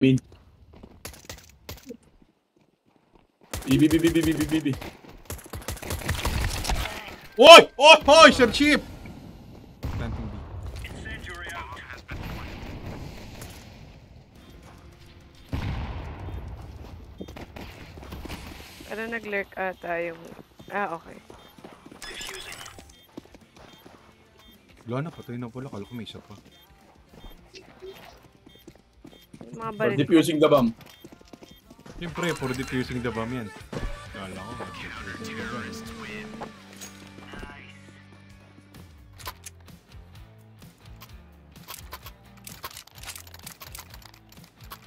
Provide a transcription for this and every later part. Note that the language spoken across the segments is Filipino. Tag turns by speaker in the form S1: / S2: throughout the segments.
S1: Bin. Bibi.
S2: Oy! Oy! Oy! Sir Chip! Planting B.
S3: Pero nag-lurk ata yung... okay.
S2: Wala na, patay na pala. Kala ko may isa pa.
S3: Yung mga
S1: For
S3: barit.
S1: defusing the bomb.
S2: Siyempre, for defusing the bomb yan. Kala ko, defusing the bomb.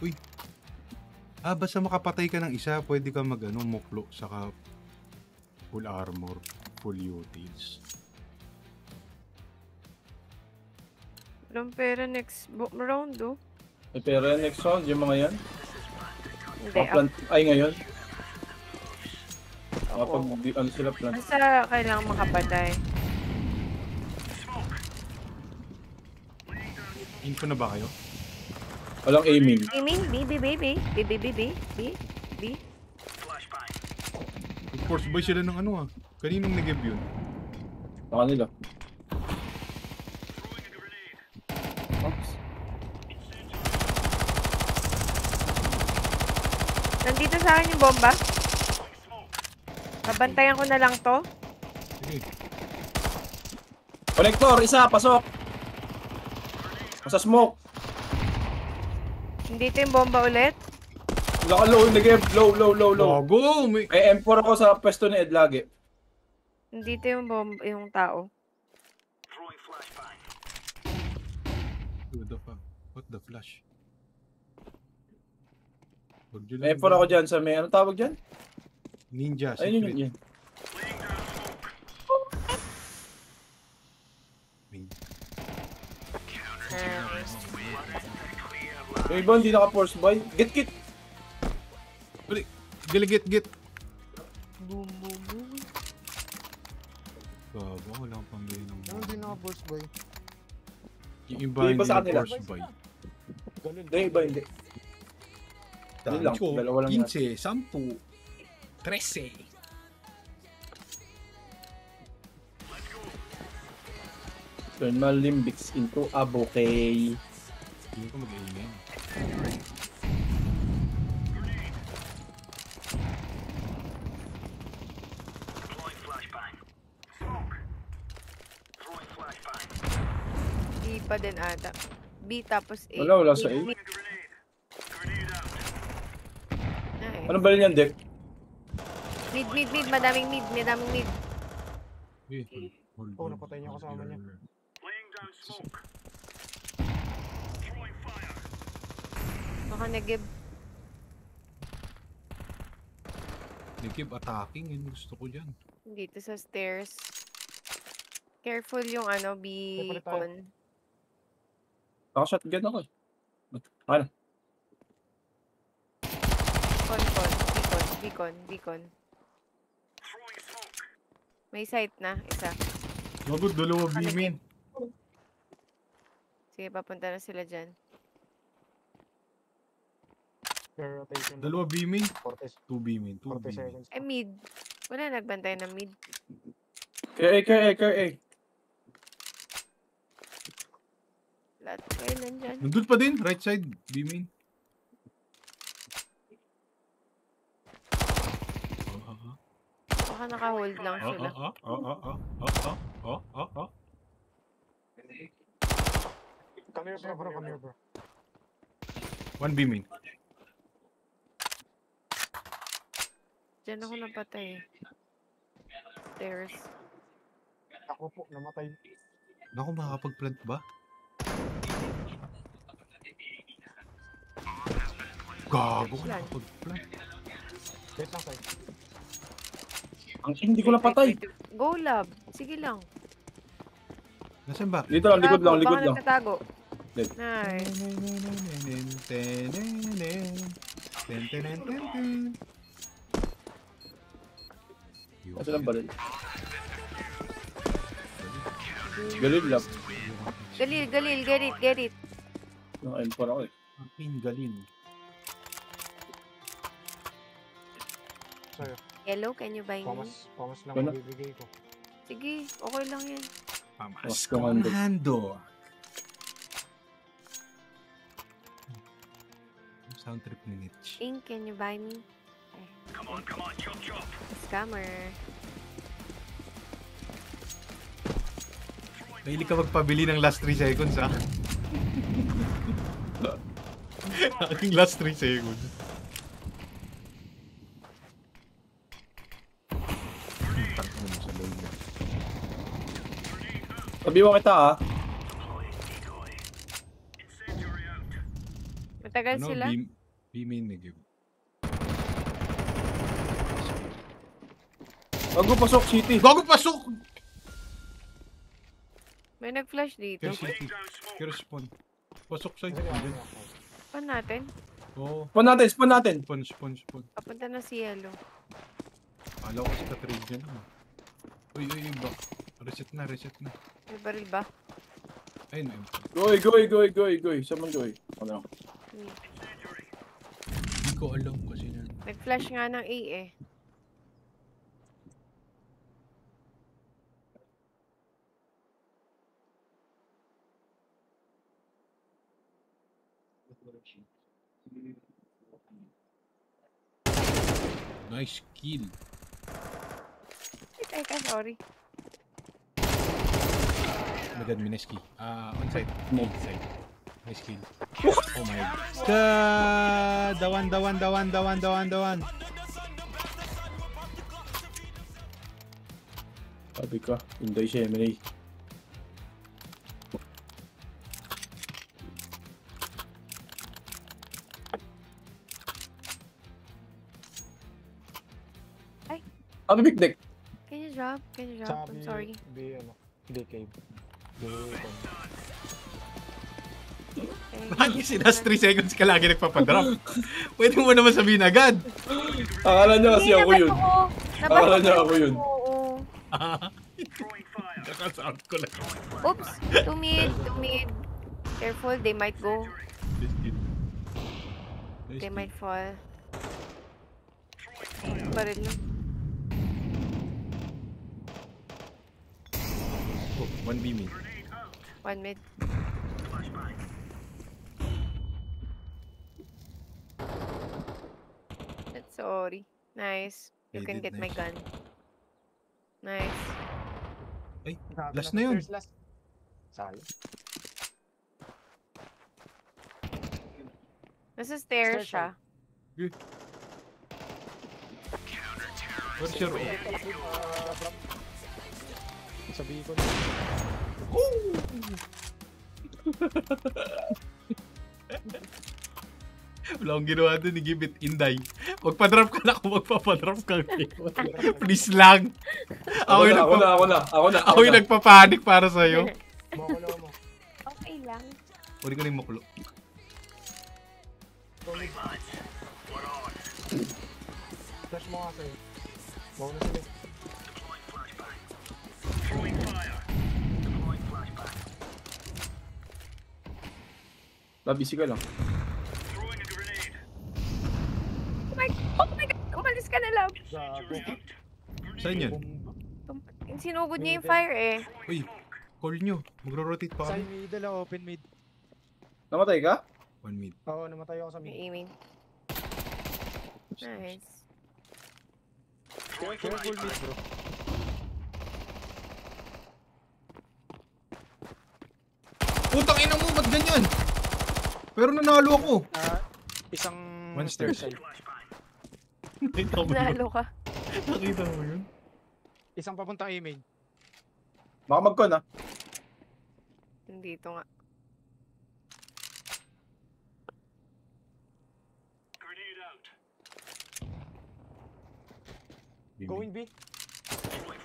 S2: Uy! Basta makapatay ka ng isa, pwede ka muklo, saka full armor, full utils.
S3: Walang pera next round, oh.
S1: May pera yan next round, yung mga yan.
S3: Hindi,
S1: Ay, ngayon. Kapag ano sila plant.
S3: basta kailangan makapatay.
S2: Info na ba kayo?
S1: Walang aiming.
S3: Aiming, B.
S2: Force boy sila ng ano Kaninong nag-give yun?
S1: Baka nila. Oops.
S3: Nandito sa akin yung bomba. Babantayan ko na lang to.
S2: Sige.
S1: Connector, isa, pasok! Sa smoke.
S3: Nandito yung bomba ulit.
S1: Low, nag-game. Low.
S2: Gago! May...
S1: May M4 ako sa pwesto ni Ed lagi.
S3: Nandito yung bomba, yung tao.
S2: What the fuck? What the flash?
S1: May M4 ako dyan sa may, ano tawag dyan?
S2: Ninja,
S1: Ayun
S2: secret.
S1: yun. Yung iba hindi naka-force buy. Get!
S2: Uli! Get!
S3: Boom.
S2: Gago, wala akong pambili ng...
S4: Ano hindi naka-force buy?
S2: Yung iba
S1: Yung
S2: hindi
S1: iba sa
S2: na
S1: kanila.
S2: force buy.
S4: Ganun.
S1: Yung iba hindi. Yun lang, dalawa lang yan.
S2: 15, 10, 13.
S1: Turn my limbics into a bouquet.
S2: Hindi ko mag-aiming.
S3: B pa din ata. B tapos A.
S1: Wala sa A.
S3: Nice.
S1: Ano ba yan, Dek?
S3: Mid. Madaming mid.
S2: Hold
S4: Oh,
S2: on.
S4: napatay niya kasama niya.
S3: Baka nag-give.
S2: They keep attacking, yun gusto ko dyan.
S3: Dito sa stairs. Careful yung beacon.
S1: Naka-shotgun ako eh. Ano?
S3: Beacon. May sight na, isa.
S2: Gago, dalawa B-main.
S3: Sige, papunta na sila dyan.
S4: Fair rotation.
S2: Dalawa B-main.
S4: 40
S2: 2 B-main, 2 B-main.
S4: seconds.
S3: Mid. Wala nagbantay ng mid.
S1: Kaya.
S3: Lahat kayo nandyan.
S2: Nandun pa din, right side, B-main.
S3: Baka naka-hold lang sila.
S4: Come here bro.
S2: 1 B-main.
S3: Diyan ako napatay. Stairs.
S4: Ako po, namatay.
S2: Naku, makakapag-plant ba? Gago, nakakapag-plant.
S4: Wait lang, side.
S1: Ang hindi ko napatay.
S3: Go lab. Sige lang.
S2: Nasaan ba?
S1: Dito lang, likod lang.
S3: Baka nagtatago.
S1: Dead.
S3: Nice.
S1: Asa lang baril? Galil lang.
S3: Galil, get it.
S1: Yung M4 ako eh.
S2: Aking galil.
S4: sa'yo.
S3: Yellow, can you buy me?
S4: Pamas lang
S1: Wala.
S4: ang bibigay ko.
S3: Sige, okay lang yan.
S2: Pamas
S1: kong
S2: hando. Sound trip ni Mitch.
S3: Ink, can you buy me? Come on, chop chop. Scammer.
S2: Mahilig ka magpabili ng last 3 seconds, ha? Aking last 3 seconds. Tangin mo sa load na.
S1: Sabi mo kita ah.
S3: Matagal sila?
S2: B-main nag-give.
S1: Bago pasok city.
S2: Gago pasok!
S3: May nag-flash dito.
S2: Kaya city. Kaya spawn. Pasok sa'yo.
S3: Pa natin?
S2: Oo.
S1: Spawn natin, spawn natin.
S2: Spawn.
S3: Papunta na si Yellow.
S2: Kala ko sa trade dyan. Uy, back. Reset na.
S3: May baril ba?
S2: Ayun.
S1: Goy. Saman goy. Ano?
S2: Hindi ko alam kasi na.
S3: Nag-flash nga ng A eh.
S2: Nice kill.
S3: Teka, sorry.
S2: Magad Mineski. On site. Side. Nice kill. Oh my god. Dawan.
S1: Sabi ka, Inday Gemini.
S3: Ay.
S1: Ano big deck?
S3: Can you drop? I'm sorry.
S4: Hindi cave.
S2: Lagi si last 3 seconds ka lagi nagpapadrop. Pwede mo naman sabihin agad.
S1: Akala niya kasi ako yun. Akala niya ako yun.
S3: Oo.
S2: Kakasound ko lang.
S3: Oops. Two mid. Careful, they might go.
S2: Nice kill.
S3: They might fall. Baril na.
S2: Oh, 1B mid.
S3: One mid. Sorry. Nice. You
S2: They
S3: can
S2: did
S3: get my
S2: nice.
S3: gun. Nice.
S2: Ay, last na yun.
S4: Last. Sali.
S3: Nasa stairs
S4: Stairs
S3: siya.
S2: Where's your...
S4: Sabihin ko
S2: Wala akong ginawa doon, give it Inday. Magpa-drop ka na kung magpapadrop ka. Please lang. Ako yung nagpapanik para sa'yo.
S4: Makulo mo.
S3: Okay lang.
S2: Pwede ko na yung makulo.
S4: Flash mo nga sa'yo. Mauna sila.
S1: Busy ka lang.
S3: Oh my God! Umalis ka na, love.
S4: Gago.
S2: Saan yan?
S3: Sinugod niya yung fire eh.
S2: Uy, call nyo. Magro-rotate pa
S4: Side
S2: kami.
S4: middle, open mid.
S1: Namatay ka?
S2: 1 mid.
S4: Oo, namatay ako sa
S3: May
S4: mid.
S3: aiming. Nice.
S4: Careful mid, bro.
S2: Putang ina mo, ba't ganyan? Pero nanalo ako.
S4: Isang
S2: One
S4: stair
S2: stairs.
S4: side.
S2: Nakita mo yun?
S3: Nalo ka.
S2: Nakita mo yun?
S4: Isang papuntang A-main.
S1: Baka mag-con ah.
S3: Dito nga.
S4: Going B.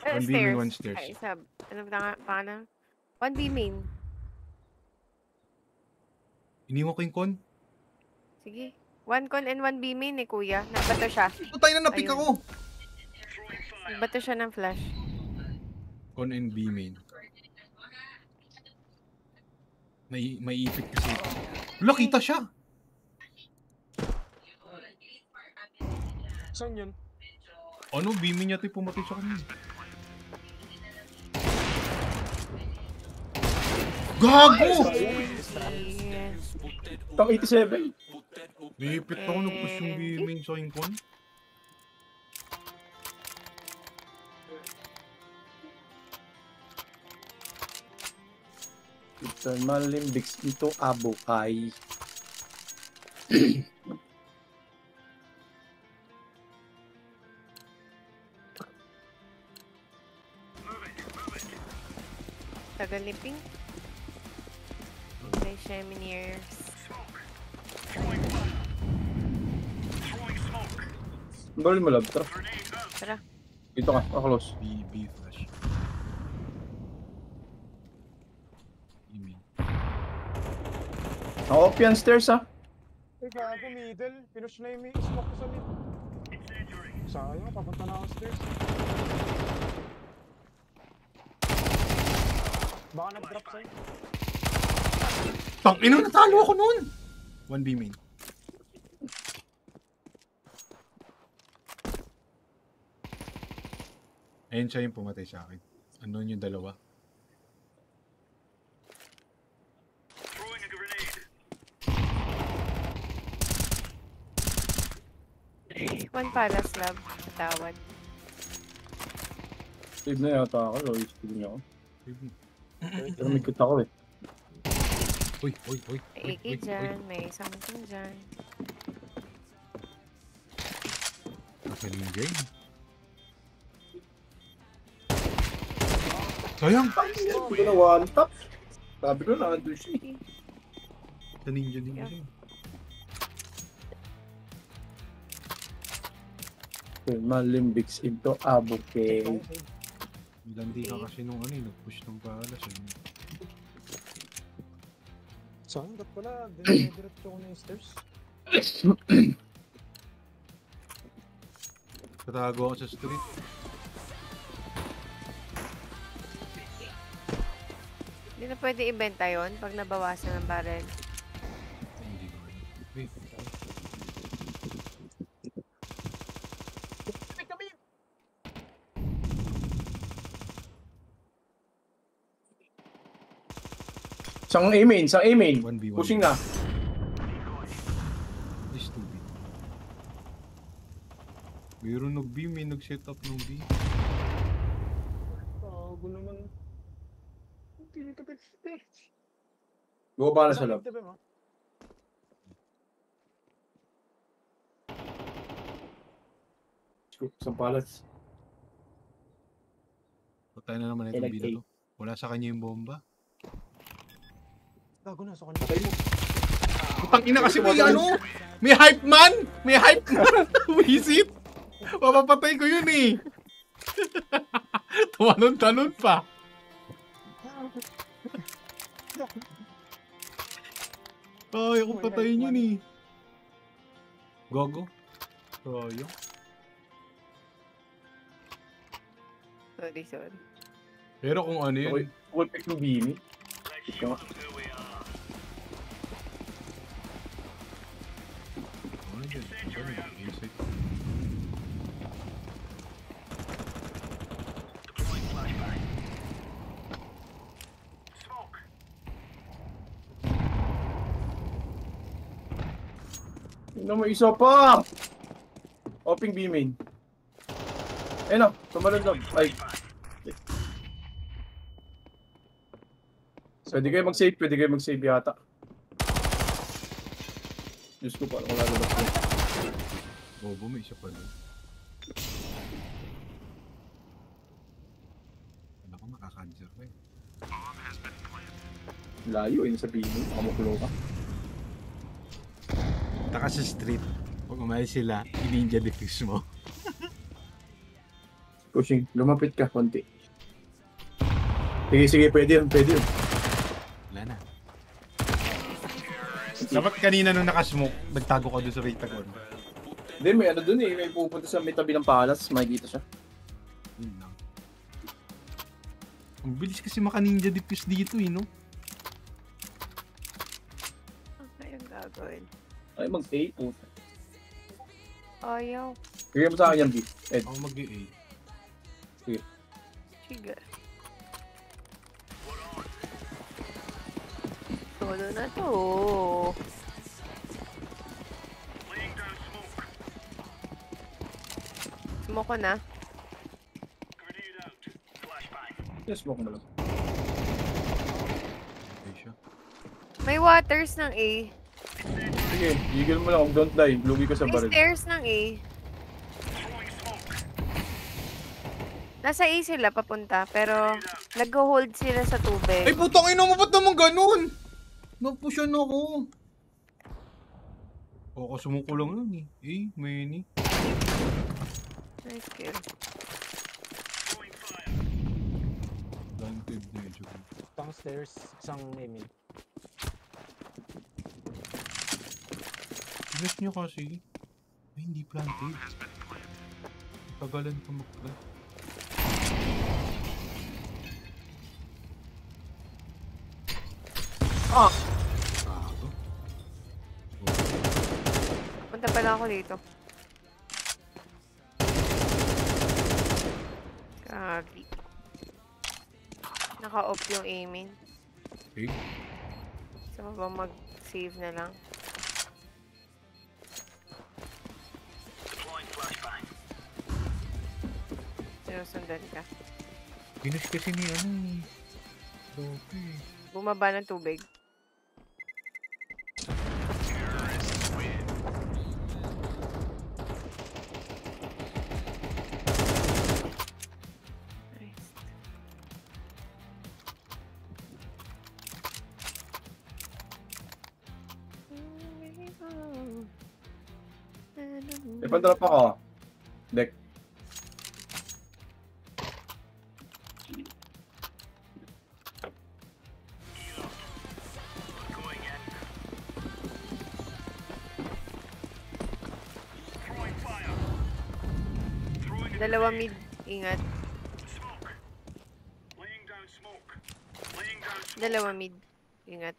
S2: One B main, one stairs.
S3: Ay, sab. Ano ba nga? 1B main.
S2: Iniwan ko yung con.
S3: Sige. 1 con and 1B main eh, kuya. Nagbato siya.
S2: Putay na napik
S3: Ayun.
S2: ako.
S3: Nagbato siya ng flash.
S2: Con and B main. May ipit kasi. Wala, kita siya.
S4: Saan yun?
S2: Ano, beaming niya tayo pumatay sa kanya. Gago!
S1: Tang 87.
S2: Lipit ako nag-push yung beaming sa Incon.
S1: Thermal limbics into Abokai.
S3: Tagaliping. Okay, Cheminiers.
S1: Bawal mo love, tara.
S3: Tara.
S1: Dito ka, close.
S2: BB flash. Beaming.
S1: Naka-off yan stairs ha.
S4: Eh, gago, middle. Pinush na yung smoke ko sa mid. Sayang, papunta na ako stairs. Baka nag-drop sa'yo.
S2: Tangina, natalo ako nun! 1B main. Ayun siya yung pumatay sa akin. Ano yung dalawa?
S3: One Palace Lab. Tawad.
S1: Save na yata ako, low speed niya ako. Pero may kit ako eh.
S2: Uy.
S3: May AK dyan. May something dyan.
S2: Nakaling game. Sayang!
S1: Hindi ko na one tap. Sabi ko na, andun siya eh.
S2: Sa ninja din siya.
S1: Thermal limbics into Abokai.
S2: Landi ka kasi nung ano eh, nag-push ng palas eh.
S4: Saan? Ba't pala? Diretso ko na yung stairs.
S2: Tatago ako sa street.
S3: Hindi na pwede ibenta yon pag nabawasan ng barrel.
S2: Hindi ko alam. Wait.
S1: Isang A-main.
S2: 1v1.
S1: Pushing na.
S2: This 2B. Mayroon nag-B, may nag-set up ng B.
S4: Gago naman.
S1: Go ba na sa lab? Isang palas.
S2: Patay na naman itong B na to. Wala sa kanya yung bomba.
S4: Gago na sa kanya.
S1: Patay mo.
S2: Putang ina kasi may ano! May hype man! May hype man! Wisit! Mapapatay ko yun eh! Tumalon-talon pa! Ay, ako patayin yun eh. Gogo? Sayang.
S3: Sorry.
S2: Pero kung ano yun,
S1: Full pick ng Bimi. Ito.
S2: ano yun? Insight.
S1: Ano mo isa pa? Open B-main. Ayun o, tumalon lang. Ay. Pwede kayo mag-save yata. Diyos ko, paano ko lalabas ko?
S2: Bobo, may isa pa doon. Wala ko makaka-adjure pa eh.
S1: Layo eh, nasa B-main. Makamukulo ka.
S2: Taka sa street. Pag umalis sila, i-ninja defuse mo.
S1: Pushing, lumapit ka konti. Sige, pwede yun.
S2: Wala na. Dapat kanina nung nakasmoke, nagtago ka doon sa Raytagon.
S1: Hindi, may ano dun eh. May pupunta sa may tabi ng palas. Makikita siya.
S2: Yun lang. Ang bilis kasi maka-ninja defuse dito eh, no?
S3: Ano yung gagawin?
S1: Ay, mag-A po.
S3: Ayaw.
S1: Bigyan mo sa akin yung B. Ed.
S2: Ako mag-A.
S3: Sige. Solo na to. Smoke ko na.
S1: Yes, smoke mo lang.
S2: Okay siya.
S3: May waters ng A.
S1: Sige, eagle mo lang. Don't die. Lugi ka sa
S3: May
S1: baril.
S3: stairs ng A. Nasa A sila papunta, pero nag-hold sila sa tubig.
S2: Ay, putang ina mo, ba't naman ganun? Napusyan ako. O, kasumuko lang lang eh. Eh, many.
S3: Nice kill.
S2: Planted medyo.
S4: Downstairs, isang Emil.
S2: Bilis nyo kasi. Ay, hindi planted. Tagalan pa mag-plant.
S1: Ah!
S2: Gago.
S3: Punta pala ako dito. Grabe. Naka-off yung aiming.
S2: Okay.
S3: Gusto mo ba mag-save na lang? Sinusundan ka.
S2: Pinush kasi ni ano eh. Lope.
S3: Bumaba ng tubig. Nice.
S1: May pandrop ako. Deck.
S3: Dalawa mid. Ingat. Dalawa mid. Ingat.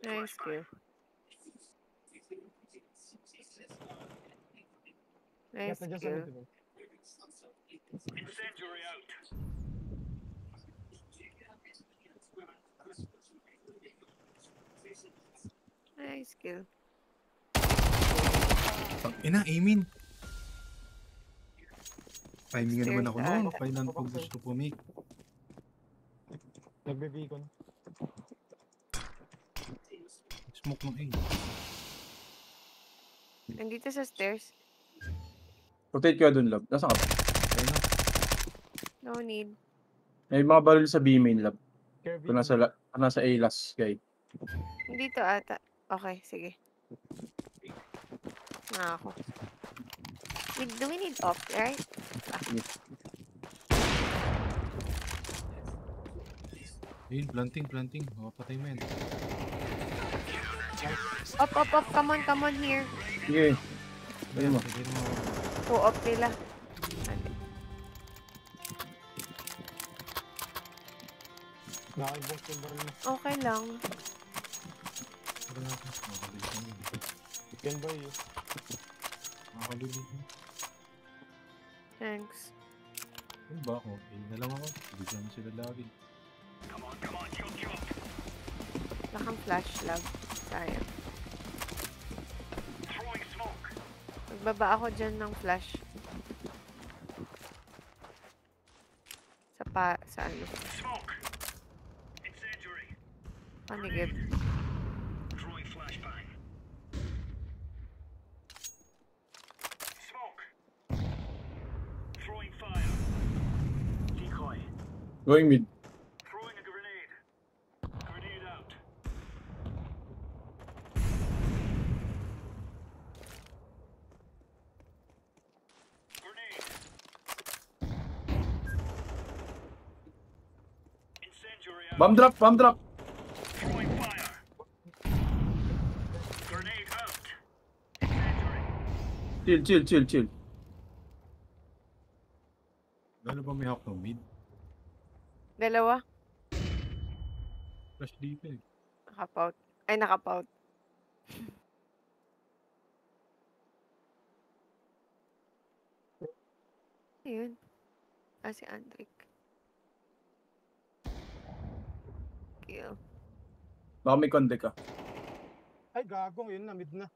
S3: Nice kill. Nice
S4: Kaya dyan sa
S3: kill.
S4: mid.
S3: Nice kill.
S2: Ina, Amin. Timing nga naman ako
S3: Stairs
S2: noon.
S3: ata.
S2: Kailan ko gusto pumik.
S4: Nagbe-beacon.
S2: Smoke ng A.
S3: Nandito sa stairs.
S1: Rotate ka dun, lab. Nasaan ka ba?
S2: Ayun na.
S3: No need.
S1: May mga baril sa B main, lab.
S4: Kirby.
S1: Kung nasa A last guy.
S3: Dito ata. Okay, sige. Na ako. Do we need off, right?
S2: Ayun, planting. Mapatay mo yan.
S3: Up. Come on here.
S1: Sige. Ayun mo.
S2: Sige mo.
S3: Po-off nila.
S4: Nakaibong yung baril mo.
S3: Okay lang.
S2: Tara natin. Makakalitan yun.
S4: Yan ba yun?
S2: Makakalitan.
S3: Thanks.
S2: Ano ba ako? Ayun na lang ako. Bigyan mo sila lagi.
S3: Lakang flash lab. Sayang. Magbaba ako dyan ng flash. Sa ano? Panigib.
S1: Going mid. Bomb drop. Chill.
S2: Lalo ba may hawk ng mid?
S3: Dalawa.
S2: Flash dito eh.
S3: Nakapout. Ay, nakapout. Ayun. Si Andrick. Kill.
S1: Baka may konde ka.
S4: Ay, gago. Yun na, mid na.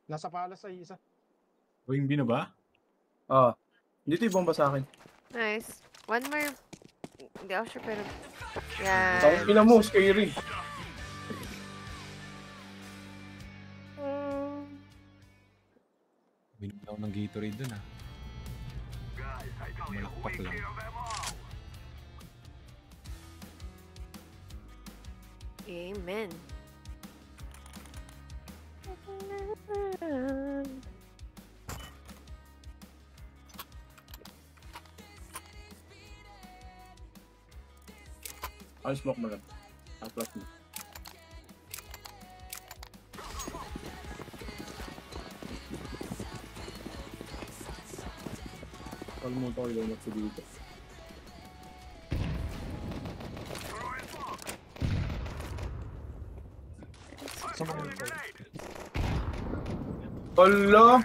S4: Nasa palas ay isa.
S2: Going B na ba?
S1: Dito yung bomba sa akin.
S3: Nice. One more. Hindi ako sure pero... Yan.
S1: Tapos ina mo, scary.
S2: Binom ako ng Gatorade dun ah. Malakpak lang.
S3: Amen.
S1: I'll smoke mo lang. I'll flash mo. Kalimutan ko yung nasa dito. Hala!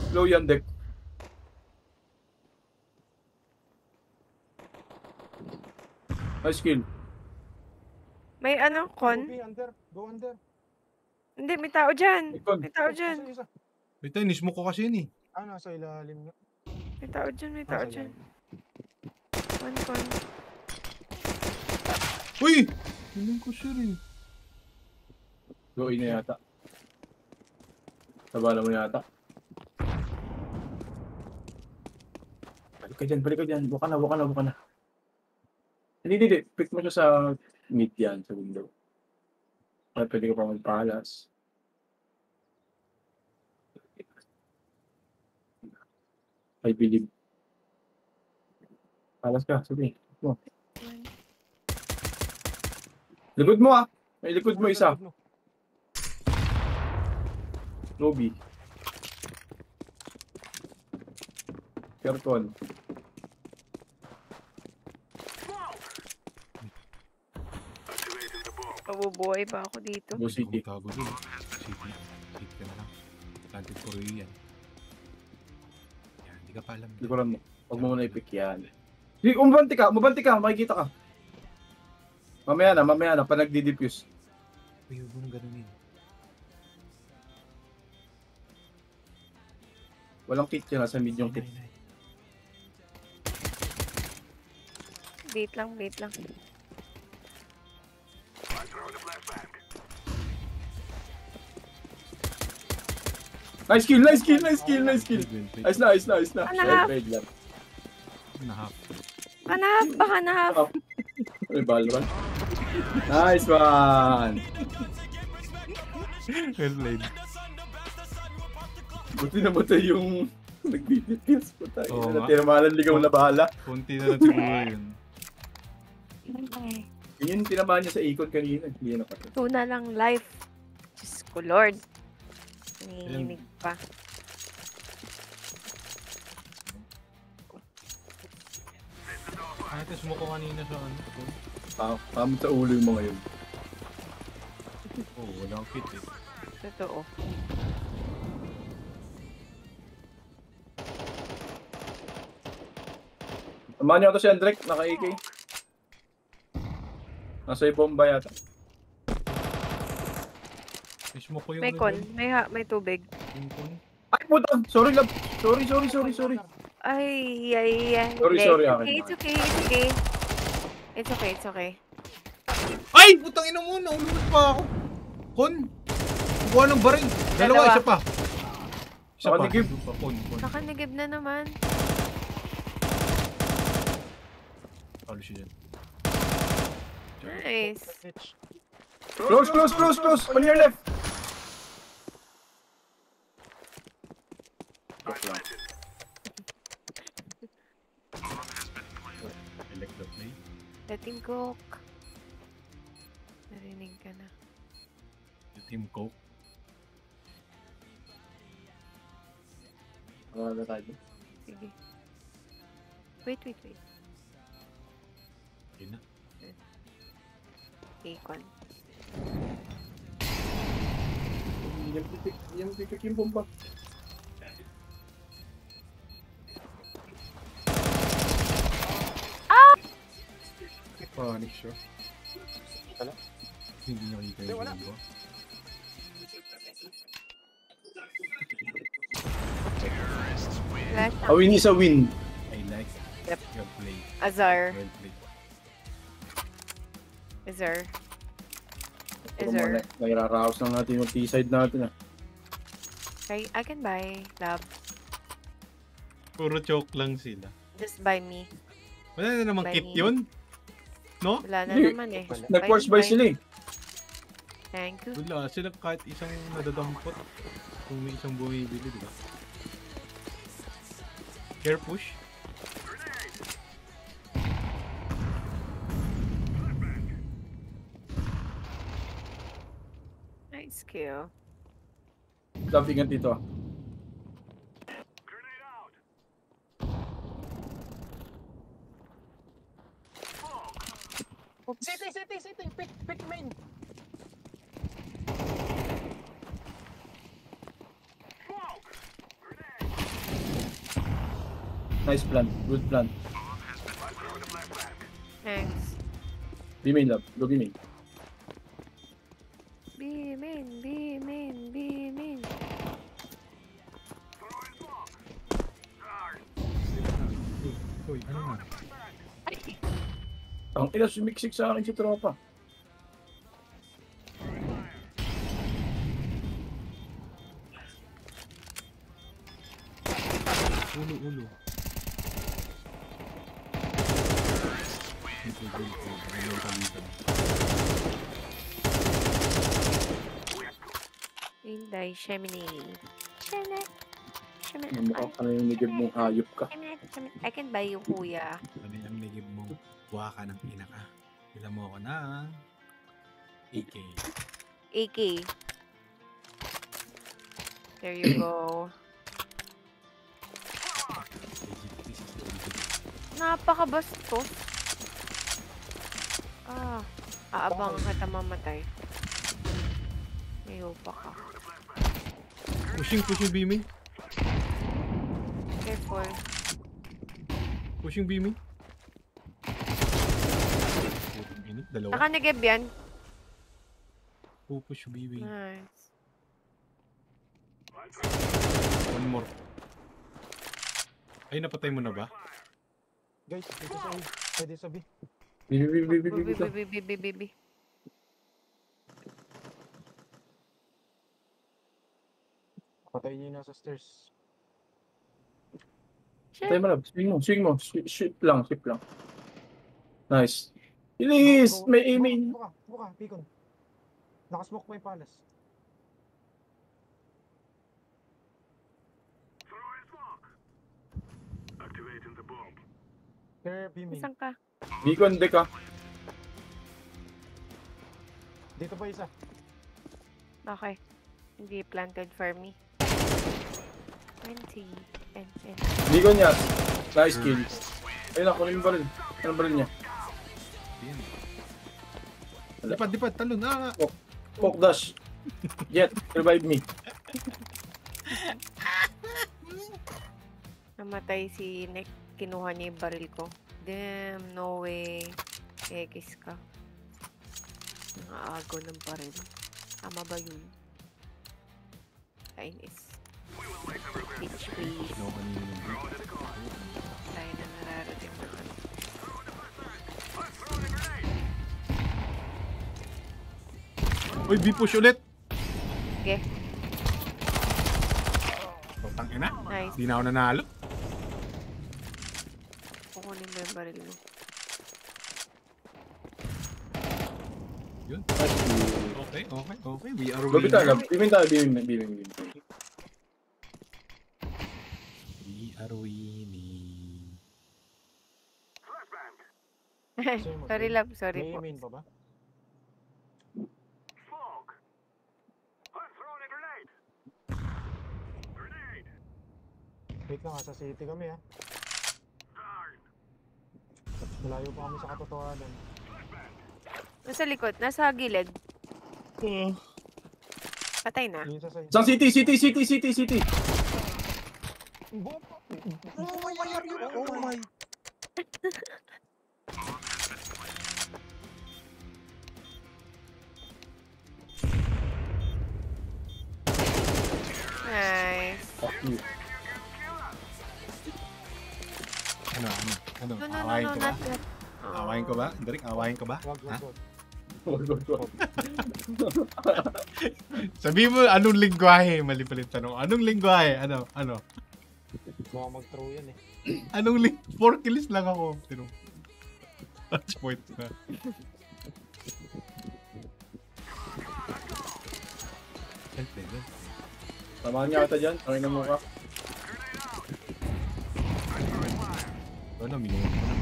S1: Low yan, deck. Nice kill.
S3: May ano, con?
S4: Go under. Go under.
S3: Hindi, may tao dyan.
S1: May con.
S3: May tao dyan.
S4: Isa.
S2: Ito, inismoke ko kasi yun eh.
S4: Nasa ilalim nga.
S3: May tao dyan, may tao
S4: Nasa
S3: dyan.
S4: ilalim.
S3: One con.
S2: Uy! Hiling ko siya rin.
S1: Go in na yata. Sabala mo yata. Balik ka dyan. Buka na. Hindi. Pick mo siya sa mid yan, sa window. At pwede ka pa magpalas. I believe. Palas ka, sabi. Mo. Likod mo ah. May likod mo isa. Lobby. Carton.
S3: Pabubuhay pa ako dito.
S1: Go City.
S2: Tago dun. City ka na lang. Planted for you yan. Yan, hindi ka pa alam.
S1: Likuran mo. Huwag mo muna i-pick yan. Hindi, umabanti ka. Makikita ka. Mamaya na. Pa nagdi-diffuse.
S2: Uy, huwag mo nang ganunin.
S1: Walang kit yan. Nasa mid yung kit.
S3: Wait lang.
S1: Nice kill. Ayos na.
S3: Ano?
S1: Red lang.
S2: Nahap.
S3: Baka nahap.
S1: May Valorant. Nice one.
S2: Well played.
S1: Buti namatay yung nag-defuse po tayo.
S2: Oo nga.
S1: Tinamalan ligaw na bahala.
S2: Kunti na lang siguro yun.
S1: Yun yung tinamaan niya sa ikon kanina. Hindi na patay.
S3: Tuna lang life. Diyos ko, Lord. Nanginginig pa.
S2: Ito, smoke ko kanina sa ano.
S1: Kamot sa ulo yung mga yun.
S2: Oo, walang kit eh.
S3: Totoo.
S1: Samahan niyo ako to si Andrek. Naka-AK. Nasa bomba yata.
S2: Smoke ko yung
S3: May con. May tubig.
S2: Yung con.
S1: Ay puta! Sorry love. Sorry.
S3: Ay.
S1: Sorry, akin.
S3: It's okay.
S2: Ay! Putang ina mo! Naulunod pa ako! Con! Kukuha ng baril! Dalawa, isa pa!
S1: Nakanigib.
S2: Con.
S3: Nakanigib na naman.
S2: Talo siya dyan.
S3: Nice.
S1: Close! On your left!
S2: I like the play.
S3: Let him cook. Narinig ka na.
S2: The Team Coke.
S1: Wala tayo.
S3: Sige. Wait.
S2: Yun na.
S3: Akon.
S1: Yung pipik yung bomba.
S2: Panic siya.
S4: Wala.
S2: Hindi nakita
S4: Hindi,
S2: yung
S4: wala.
S2: bomba.
S3: Flash.
S1: A win is a win.
S2: I like
S3: Yep.
S2: your play.
S3: Azar.
S2: Well played.
S3: Azar.
S1: Pero
S3: Azar.
S1: mga nagiraraos lang natin yung T-side natin ah.
S3: I can buy, love.
S2: Puro choke lang sila.
S3: Just buy me.
S2: Wala na namang
S3: Bye.
S2: kit yun. No?
S3: Wala na
S1: Hindi.
S3: naman eh.
S1: Nag-force buy sila eh.
S3: Thank you.
S2: Wala sila kahit isang nadadampot. Kung may isang bumibili, diba? Care push.
S3: Nice kill.
S1: Love, ingat dito ah.
S4: City. Pick main.
S1: Nice plan. Good plan.
S3: Thanks.
S1: Be main, love. Go be main.
S3: B main.
S2: Uy, ano na?
S1: Ang ina, sumiksik sa akin si tropa.
S2: Ulo.
S3: Inday, Shemini.
S1: Mukha ka na yung nigib mong hayop ka.
S3: I can buy you, kuya.
S2: Sabi ang nagib mo, buha ka ng ina ka. Bila mo ako na AK.
S3: AK. There you go.
S2: This is the legit.
S3: Napakabastos. Aabang kita mamatay. May upa ka.
S2: Pushing beaming.
S3: Careful.
S2: Pushing beaming. Putang ina, dalawa.
S3: Nakanigib yan.
S2: Push beaming.
S3: Nice.
S2: One more. Ay, napatay mo na ba?
S4: Guys, dito sa A. Pwede sa B.
S3: Bibi.
S4: Patay niyo yung nasa stairs.
S1: Tayo mo, love. Swing mo. Shoot lang. Nice. Ilis! May aiming.
S4: Buka, Picon. Nakasmoke pa yung palace. Care B main.
S3: Isang ka.
S1: Beacon deck ah.
S4: Dito pa isa.
S3: Okay. Hindi planted for me. 20. And.
S1: Beacon niya. Nice kill. Ayun ako, yung baril. Anong baril niya?
S2: Yan. Dipad, talon.
S1: Poke dash. Jet, revive me.
S3: Namatay si Nick. Kinuha niya yung baril ko. Damn, no way. Ekis ka. Nangaagaw ng baril. Tama ba yun? Kainis. Bitch, please.
S2: No, kanina yung
S3: Tayo na nararating na ano.
S2: Uy, B-push ulit!
S3: Okay.
S2: Putang ina.
S3: Nice.
S2: Di na ako nanalo.
S3: Kukunin mo yung baril mo.
S2: Yun.
S1: Nice kill.
S2: Okay. We are
S1: Gabi tayo,
S2: winning.
S1: love. Biming tayo.
S2: We are winning.
S3: Sorry love, sorry
S4: May
S3: po.
S4: main pa ba? Wait lang, sa city kami ha. Malayo pa kami sa katotohanan.
S3: Nasa likod, nasa gilid. Patay na.
S4: Yun sa sa'yo.
S1: Isang city.
S5: Oh my.
S3: Nice.
S1: Fuck you.
S2: Ano?
S3: No,
S2: Awayin ko ba?
S3: not yet.
S2: Awayin ko ba? Derek, awayin ko ba?
S4: Wag.
S2: Ha?
S1: Wag.
S2: Sabi mo, anong lingwahe? Mali pala yung tanong. Anong lingwahe? Ano?
S4: Baka mag-throw yan eh.
S2: Anong 4 kills lang ako. Tinong. Touch point na.
S1: Samahan niya ata dyan. Okay na mo ka.
S2: Ano, minuto ko na.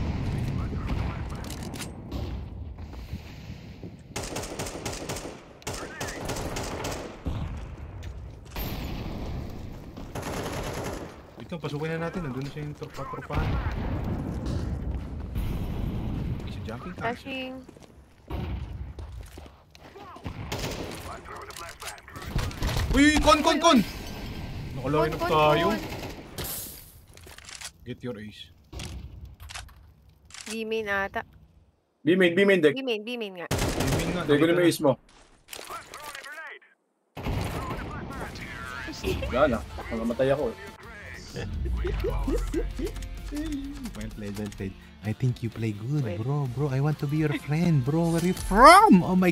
S2: Ito, pasukin na natin. Nandun na siya yung tropa-tropahan. Is it jumping?
S3: Flashing.
S2: Uy! Con! Nakalain
S3: Con.
S2: tayo. Get your ace.
S3: B-main ata.
S1: B-main, Dek.
S3: B-main nga.
S2: Gaming nga.
S1: Dek, kunin mo yung ace mo. Wala na. Mamamatay ako eh.
S2: Well played. I think you play good,
S3: Wait.
S2: bro. I want to be your friend, bro. Where are you from? Oh my...